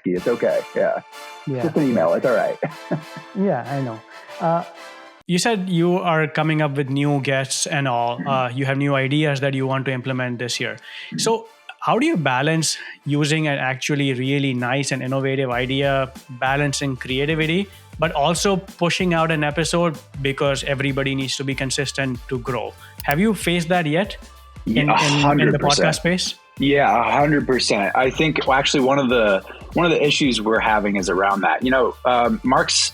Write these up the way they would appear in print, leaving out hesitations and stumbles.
risky. It's okay. Yeah. Just an email. It's all right. Yeah, I know. You said you are coming up with new guests and all. You have new ideas that you want to implement this year. So how do you balance using an actually really nice and innovative idea, balancing creativity, but also pushing out an episode because everybody needs to be consistent to grow? Have you faced that yet in the podcast space? Yeah, 100%. I think actually one of the issues we're having is around that. Mark's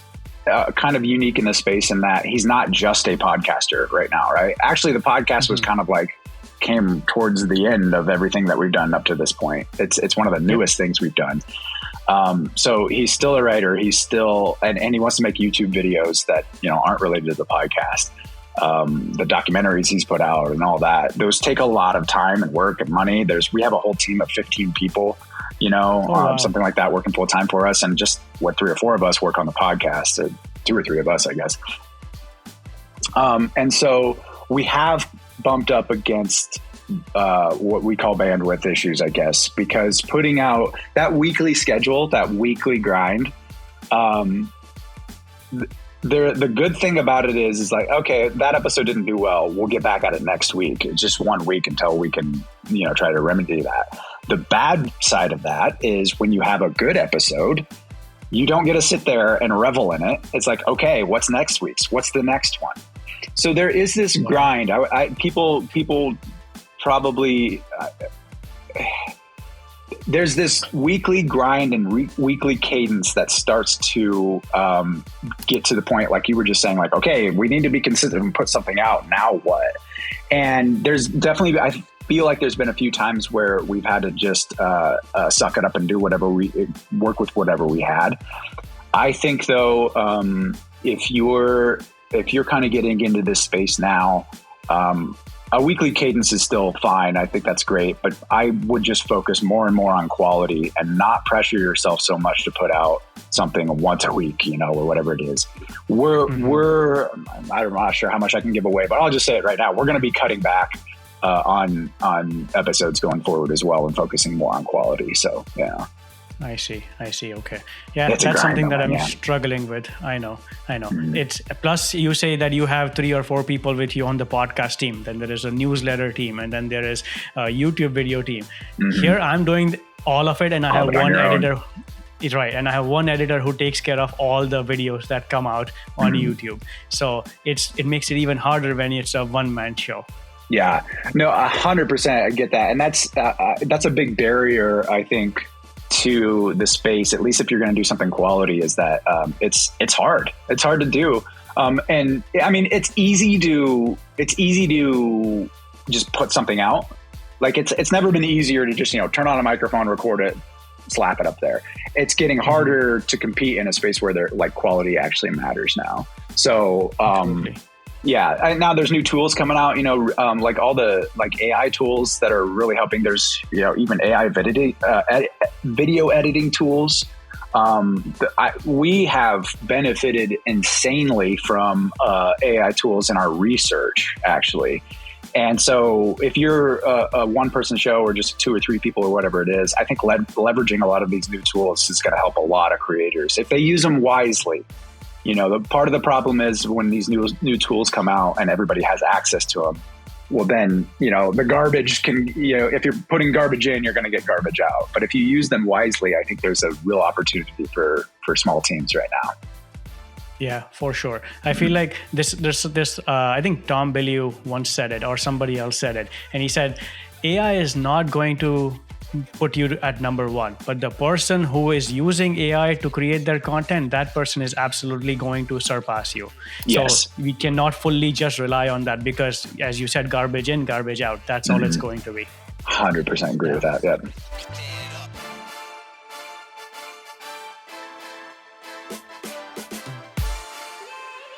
kind of unique in this space in that he's not just a podcaster right now, right? Actually, the podcast was kind of like came towards the end of everything that we've done up to this point. It's one of the newest things we've done. So he's still a writer. He's still, and he wants to make YouTube videos that, aren't related to the podcast. The documentaries he's put out and all that, those take a lot of time and work and money. We have a whole team of 15 people, something like that working full time for us. And just 3 or 4 of us work on the podcast, 2 or 3 of us, I guess. And so we have bumped up against what we call bandwidth issues, I guess, because putting out that weekly schedule, that weekly grind, the good thing about it is like, okay, that episode didn't do well. We'll get back at it next week. It's just 1 week until we can, try to remedy that. The bad side of that is when you have a good episode, you don't get to sit there and revel in it. It's like, okay, what's next week's? What's the next one? So there is this grind. People probably, there's this weekly grind and weekly cadence that starts to get to the point, like you were just saying, like, okay, we need to be consistent and put something out. Now what? And there's definitely, I feel like there's been a few times where we've had to just suck it up and do work with whatever we had. I think though, if you're kind of getting into this space now, a weekly cadence is still fine. I think that's great, but I would just focus more and more on quality and not pressure yourself so much to put out something once a week, or whatever it is. I'm not sure how much I can give away, but I'll just say it right now. We're going to be cutting back on episodes going forward as well and focusing more on quality. So, yeah. I see. Okay. Yeah, that's something that I'm struggling with. I know. It's plus you say that you have 3 or 4 people with you on the podcast team. Then there is a newsletter team, and then there is a YouTube video team. Here I'm doing all of it, and I have one editor. It's right, and I have one editor who takes care of all the videos that come out on YouTube. So it makes it even harder when it's a one-man show. Yeah, no, 100%. I get that, and that's a big barrier, I think, to the space, at least if you're going to do something quality, is that it's hard. It's hard to do. And I mean, it's easy to just put something out. Like it's never been easier to just, turn on a microphone, record it, slap it up there. It's getting harder to compete in a space where quality actually matters now. So, yeah. Now there's new tools coming out, like all the AI tools that are really helping. There's, even AI video editing tools. We have benefited insanely from AI tools in our research, actually. And so if you're a one-person show or just 2 or 3 people or whatever it is, I think leveraging a lot of these new tools is going to help a lot of creators if they use them wisely. The part of the problem is when these new tools come out and everybody has access to them, well then, the garbage can, if you're putting garbage in, you're going to get garbage out. But if you use them wisely, I think there's a real opportunity for small teams right now. Yeah, for sure. I feel like this, I think Tom Bilyeu once said it, or somebody else said it. And he said, AI is not going to put you at number 1, but the person who is using AI to create their content, that person is absolutely going to surpass you. Yes. So we cannot fully just rely on that because, as you said, garbage in, garbage out. That's all it's going to be. 100% agree with that. Yeah.